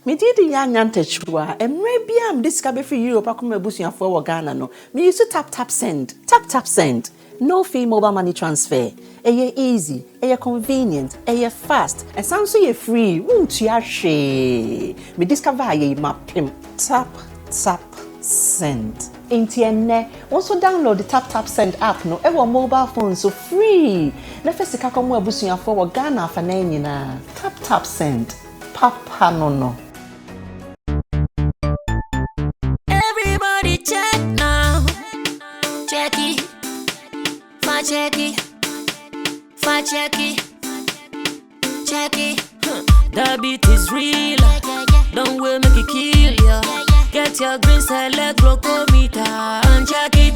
Me did the chua, and maybe I'm discovered for Europe. I come a for Ghana. No, me used to tap send, tap send. No fee mobile money transfer. Easy, convenient, fast, and sounds so free. Won't you share? Me discover ye map him. Tap send. Intienne, also download the tap send app no ever mobile phone so free. Na first ka komo abusuya for Ghana fa na nyina. Tap send. Papa no. Everybody check now. Check it. Check it. The beat is real. Don't wait, make it kill ya. Get your green select glucometer and check it.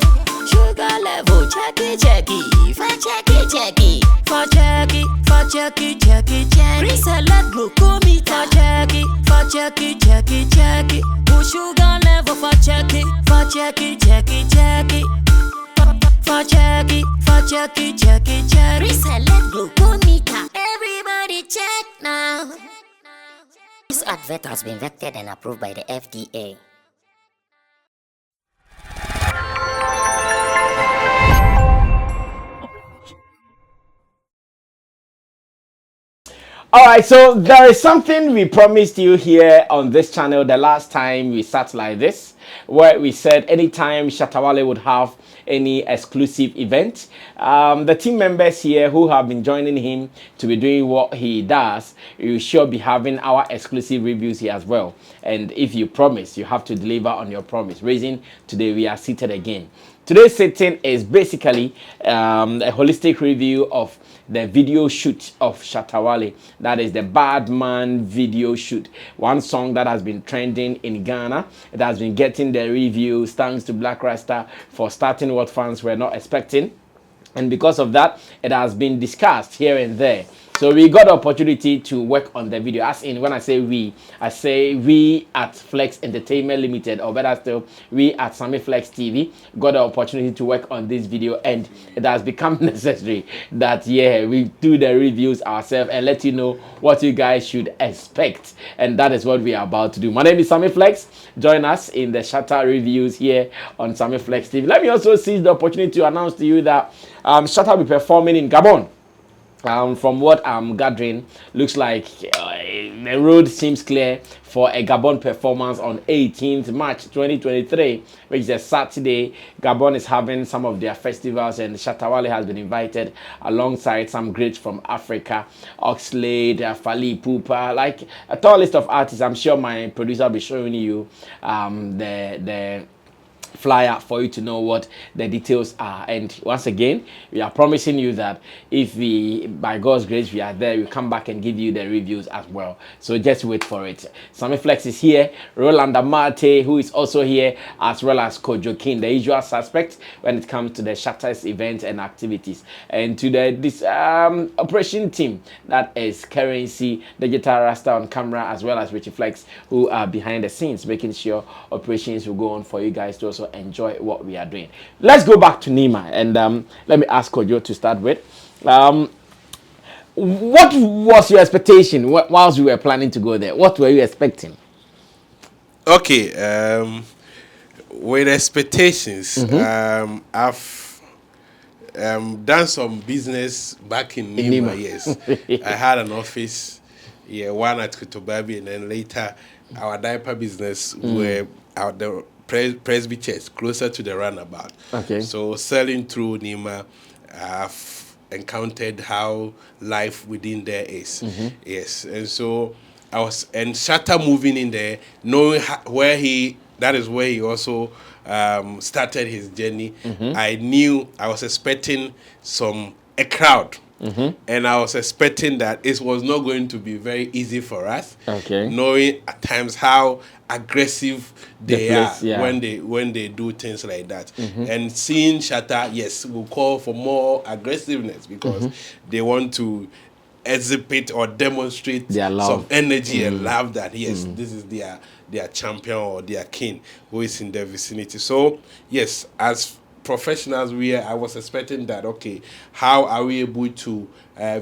Sugar level, check it. Check it. Green select glucometer. Check it. Put sugar level for check it. Reselect glucometer. Everybody check now. This advert has been vetted and approved by the FDA. Alright, so there is something we promised you here on this channel the last time we sat like this, where we said anytime Shatta WALE would have any exclusive event, the team members here who have been joining him to be doing what he does, you sure be having our exclusive reviews here as well. And if you promise, you have to deliver on your promise. Reason today we are seated again. Today's sitting is basically a holistic review of the video shoot of Shatta WALE. That is the Bad Man video shoot. One song that has been trending in Ghana. It has been getting the reviews thanks to Black Rasta for starting what fans were not expecting. And because of that, it has been discussed here and there. So we got the opportunity to work on the video. As in, when I say we at Flex Entertainment Limited, or better still, we at Sammy Flex TV got the opportunity to work on this video, and it has become necessary that we do the reviews ourselves and let you know what you guys should expect. And that is what we are about to do. My name is Sammy Flex. Join us in the Shatta reviews here on Sammy Flex TV. Let me also seize the opportunity to announce to you that Shatta will be performing in Gabon. From what I'm gathering, looks like the road seems clear for a Gabon performance on 18th March 2023, which is a Saturday. Gabon is having some of their festivals, and Shatta WALE has been invited alongside some greats from Africa, Oxlade, Fali Pupa, like a tall list of artists. I'm sure my producer will be showing you the flyer for you to know what the details are. And once again, we are promising you that if we, by God's grace, we are there, we'll come back and give you the reviews as well. So just wait for it. Sammy Flex is here, Roland Amate, who is also here, as well as Kojo King, the usual suspect when it comes to the Shatta's events and activities. And to this operation team, that is Currency, Digital Rasta on camera, as well as Richie Flex, who are behind the scenes, making sure operations will go on for you guys to also enjoy what we are doing. Let's go back to Nima, and let me ask Kojo to start with. What was your expectation whilst you were planning to go there? What were you expecting? Okay, with expectations, I've done some business back in Nima. Yes, I had an office, one at Kutubabi, and then later our diaper business were out there. Presby Church, closer to the runabout. Okay. So selling through Nima, I've encountered how life within there is. Yes, and so I was, and Shatta moving in there, knowing that is where he also started his journey. I knew I was expecting a crowd. And I was expecting that it was not going to be very easy for us. Okay. Knowing at times how aggressive they are when they do things like that. And seeing Shatta, yes, will call for more aggressiveness because they want to exhibit or demonstrate some energy and love that yes, this is their champion or their king who is in their vicinity. So yes, as professionals I was expecting that, okay, how are we able to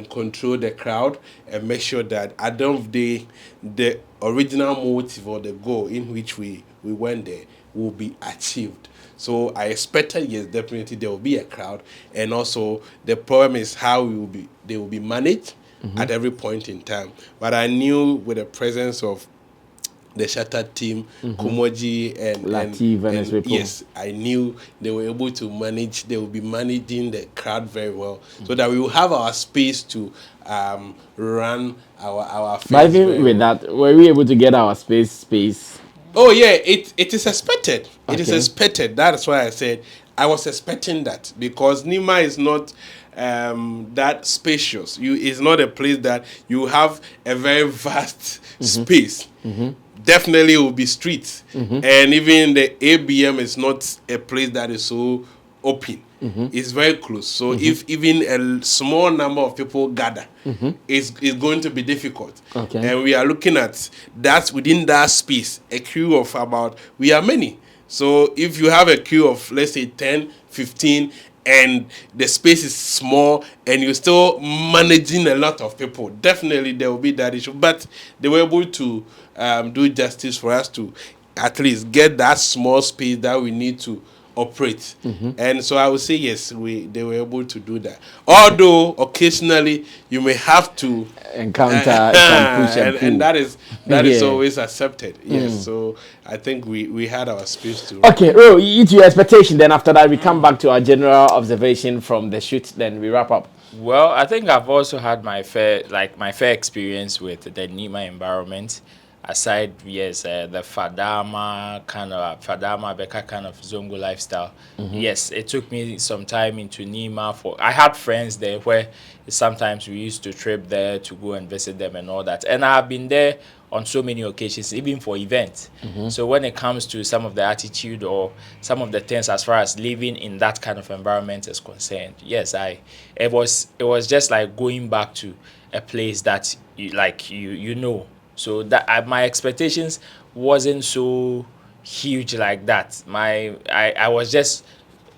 control the crowd and make sure that at the end of the day, the original motive or the goal in which we went there will be achieved. So I expected, yes, definitely there will be a crowd, and also the problem is how they will be managed at every point in time. But I knew with the presence of the Shatta team, Kumoji and Latif and yes, I knew they were able to manage. They will be managing the crowd very well, so that we will have our space to run our affairs. But even with that, were we able to get our space? Oh yeah, it is expected. Okay. It is expected. That's why I said I was expecting that, because Nima is not that spacious. It's not a place that you have a very vast space. Definitely it will be streets, and even the ABM is not a place that is so open. It's very close. So if even a small number of people gather, it's going to be difficult. Okay. And we are looking at that within that space, a queue of we are many. So if you have a queue of, let's say, 10, 15, and the space is small and you're still managing a lot of people, definitely there will be that issue. But they were able to do justice for us to at least get that small space that we need to operate. And so I would say yes, they were able to do that. Although occasionally you may have to encounter some push and pull. And that is always accepted. Yes. So I think we had our space to. Okay, Ro, it's your expectation. Then after that, we come back to our general observation from the shoot. Then we wrap up. Well, I think I've also had my fair experience with the Nima environment. Aside, yes, the Fadama Beka kind of Zongo lifestyle. Yes, it took me some time into Nima. I had friends there where sometimes we used to trip there to go and visit them and all that. And I've been there on so many occasions, even for events. So when it comes to some of the attitude or some of the things as far as living in that kind of environment is concerned, yes, it was just like going back to a place that you know. So that my expectations wasn't so huge like that. I was just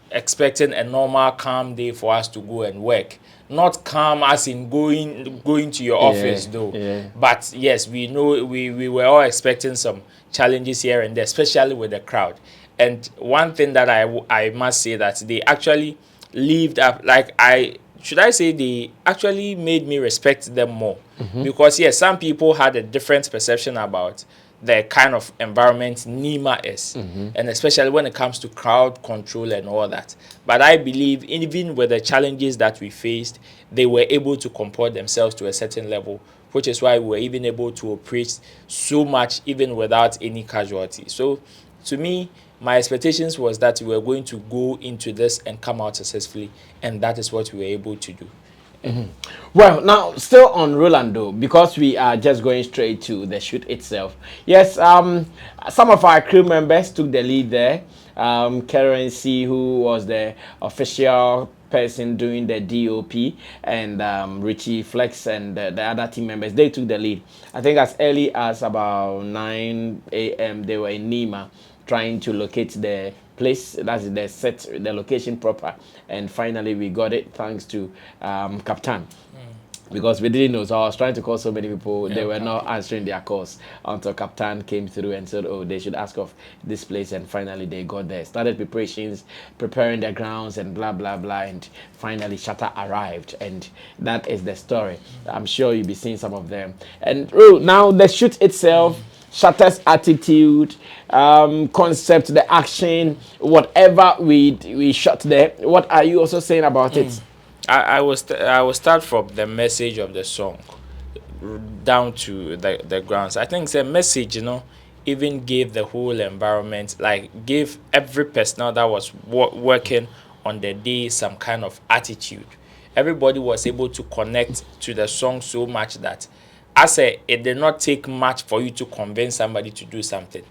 expecting a normal calm day for us to go and work. Not calm as in going to your office though. Yeah. But yes, we know we were all expecting some challenges here and there, especially with the crowd. And one thing that I must say that they actually lived up, they actually made me respect them more. Because yes, some people had a different perception about the kind of environment Nima is, and especially when it comes to crowd control and all that. But I believe even with the challenges that we faced, they were able to comport themselves to a certain level, which is why we were even able to operate so much even without any casualty. So to me, my expectations was that we were going to go into this and come out successfully, and that is what we were able to do. Well, now still on Rolando, because we are just going straight to the shoot itself. Yes, some of our crew members took the lead there. Currency, who was the official person doing the DOP, and Richie Flex and the other team members, they took the lead. I think as early as about 9 a.m. they were in Nima trying to locate the place, that's the location proper, and finally we got it thanks to Captain, because we didn't know. So I was trying to call so many people, they were not answering their calls until Captain came through and said, oh, they should ask of this place, and finally they got there, started preparations, preparing the grounds and blah blah blah, and finally Shatta arrived, and that is the story. I'm sure you'll be seeing some of them. And now the shoot itself, Shatta's attitude, concept, the action, whatever we shot there. What are you also saying about it? I will start from the message of the song down to the grounds. I think the message, even gave the whole environment, gave every personnel that was working on the day some kind of attitude. Everybody was able to connect to the song so much that it did not take much for you to convince somebody to do something.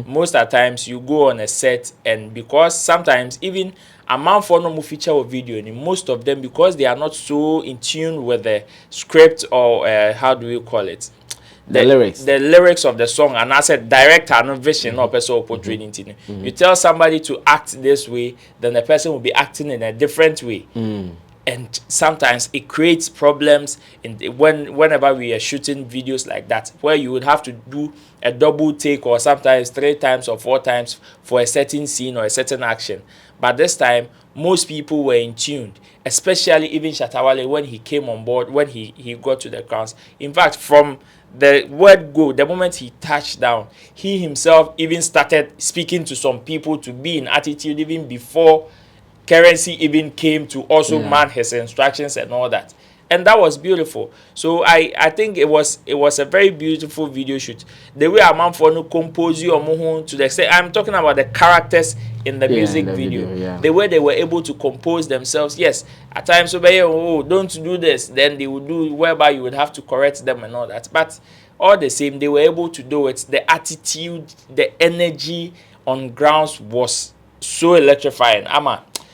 Most of the times you go on a set, and because sometimes even a man for no feature or video, and most of them, because they are not so in tune with the script or how do you call it, the lyrics of the song, and I said director and vision or person portraying it. You tell somebody to act this way, then the person will be acting in a different way. And sometimes it creates problems whenever we are shooting videos like that, where you would have to do a double take, or sometimes 3 times or 4 times for a certain scene or a certain action. But this time, most people were in tune, especially even Shatta Wale when he came on board, when he got to the crowds. In fact, from the word go, the moment he touched down, he himself even started speaking to some people to be in attitude even before Currency even came to also man his instructions and all that. And that was beautiful. So I think it was a very beautiful video shoot. The way a man for no compose you or to the extent, I'm talking about the characters in the music video. The way they were able to compose themselves. Yes, at times oh, don't do this, then they would do, whereby you would have to correct them and all that. But all the same, they were able to do it. The attitude, the energy on grounds was so electrifying.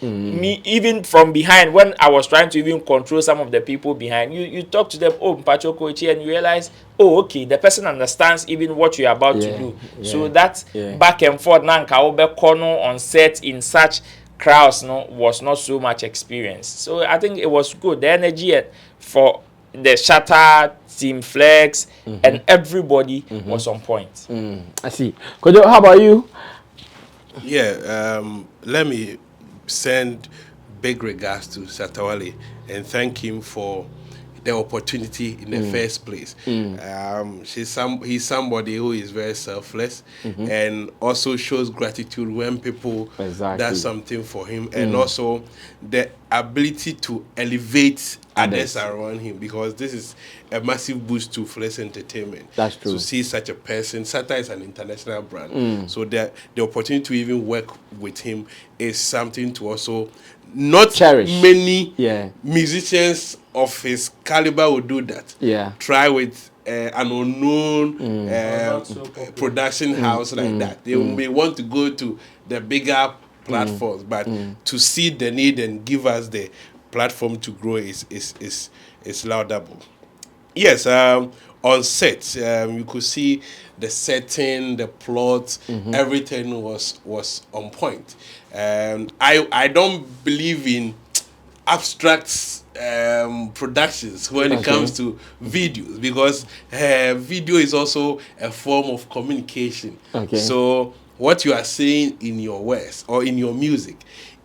Me, even from behind, when I was trying to even control some of the people behind, you talk to them, oh, Mpacho Koichi, and you realize, oh, okay, the person understands even what you're about to do. So that back and forth, Nanka Obe Kono on set in such crowds was not so much experience. So I think it was good. The energy for the Shatta, Team Flex, and everybody was on point. I see. Kojo, how about you? Yeah, let me send big regards to Shatta Wale and thank him for the opportunity in the first place. He's somebody who is very selfless and also shows gratitude when people does something for him, and also the ability to elevate others around him, because this is a massive boost to Flex Entertainment. That's true. To see such a person. Shatta is an international brand, so the opportunity to even work with him is something to also not cherish. Many musicians of his caliber would do that. Try with an unknown production house like that. They may want to go to the bigger platforms, but to see the need and give us the platform to grow is laudable. Yes, on set, you could see the setting, the plot, everything was on point. I don't believe in abstract productions when it comes to videos, because video is also a form of communication. So what you are saying in your words or in your music,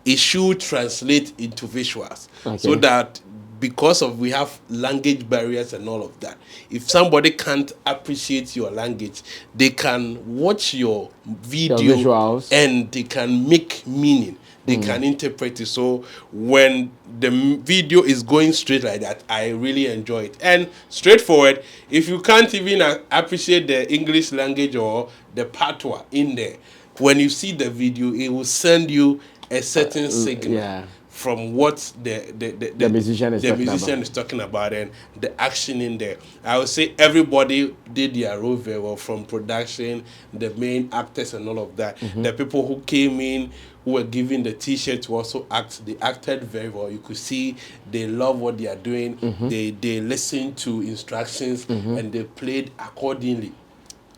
it should translate into visuals, so that because of we have language barriers and all of that, if somebody can't appreciate your language, they can watch your video and they can make meaning. They can interpret it. So when the video is going straight like that, I really enjoy it. And straightforward, if you can't even appreciate the English language or the patois in there, when you see the video, it will send you a certain signal from what the musician is talking about and the action in there. I would say everybody did their role very well, from production, the main actors and all of that. The people who came in, who were given the t-shirt to also act, they acted very well. You could see they love what they are doing. They listened to instructions and they played accordingly.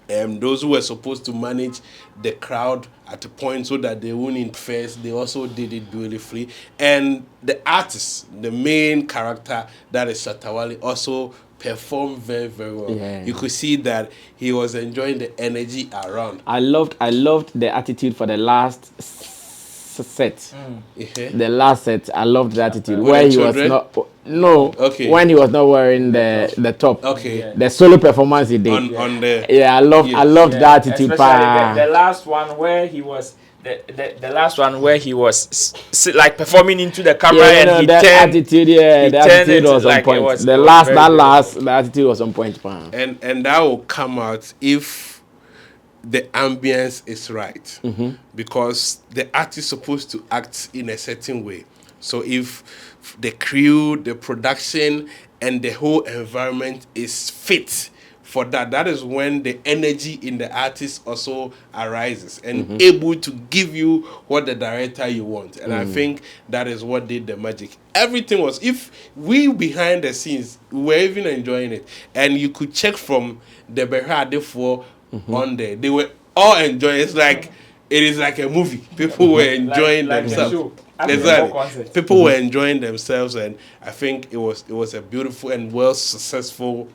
Those who were supposed to manage the crowd at a point so that they wouldn't interfere, they also did it beautifully. And the artist, the main character, that is Shatta Wale, also performed very, very well. You could see that he was enjoying the energy around. I loved the attitude for the last set. The last set, I loved the attitude where he was not. When he was not wearing the top. The solo performance he did. On the I loved the attitude. Especially the last one where he was. The last one where he was like performing into the camera and he the turned, attitude, the attitude was on point. The attitude was on point. And that will come out if the ambience is right, because the artist is supposed to act in a certain way. So if the crew, the production, and the whole environment is fit for that. That is when the energy in the artist also arises and able to give you what the director you want. And I think that is what did the magic. Everything was, if we behind the scenes, we were even enjoying it. And you could check from the Behade for on there. They were all enjoying. It's like, it is like a movie. People were enjoying themselves. Exactly. People were enjoying themselves, and I think it was a beautiful and well successful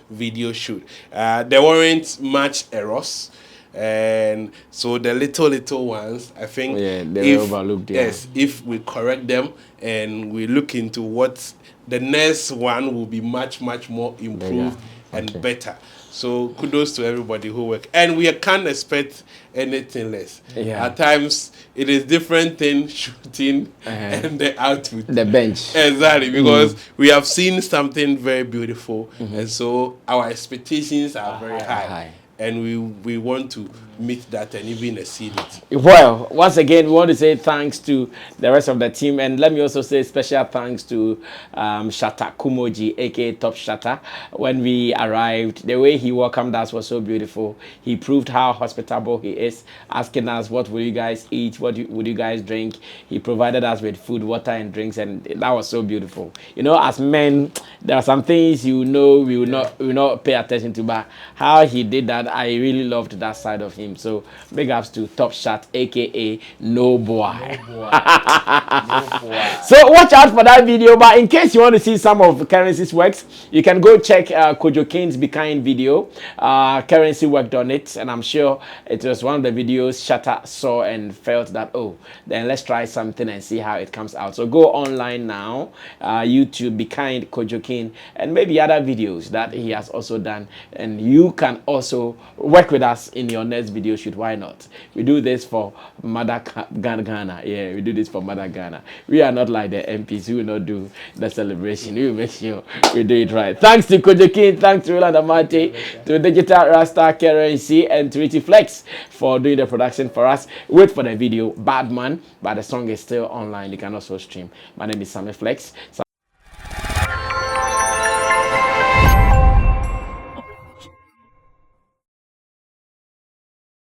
video shoot. There weren't much errors, and so the little ones, I think, they were overlooked. Yes, if we correct them and we look into what the next one will be much more improved and better. So kudos to everybody who work, and we can't expect anything less. At times it is different thing shooting and the output, the bench. Exactly, because we have seen something very beautiful, and so our expectations are very high. And we want to meet that and even exceed it. Well, once again, we want to say thanks to the rest of the team, and let me also say special thanks to Shatta Kumoji, aka Top Shatta. When we arrived, the way he welcomed us was so beautiful. He proved how hospitable he is, asking us what will you guys eat, would you guys drink. He provided us with food, water, and drinks, and that was so beautiful. You know, as men, there are some things we will not pay attention to, but how he did that, I really loved that side of him. So big ups to Top Shot, aka No Boy. So watch out for that video. But in case you want to see some of Currency's works, you can go check Kojo Kane's Be Kind video. Currency worked on it, and I'm sure it was one of the videos Shatta saw and felt that, oh, then let's try something and see how it comes out. So go online now, YouTube, Be Kind, Kojo Kane, and maybe other videos that he has also done, and you can also work with us in your next video shoot. Why not? We do this for Mother Ghana. Yeah, we do this for Mother Ghana. We are not like the MPs who will not do the celebration. We will make sure we do it right. Thanks to Kojo King, thanks to Roland Amate, to Digital Rasta Currency, and to Richie Flex for doing the production for us. Wait for the video, Bad Man, but the song is still online. You can also stream. My name is Sammy Flex.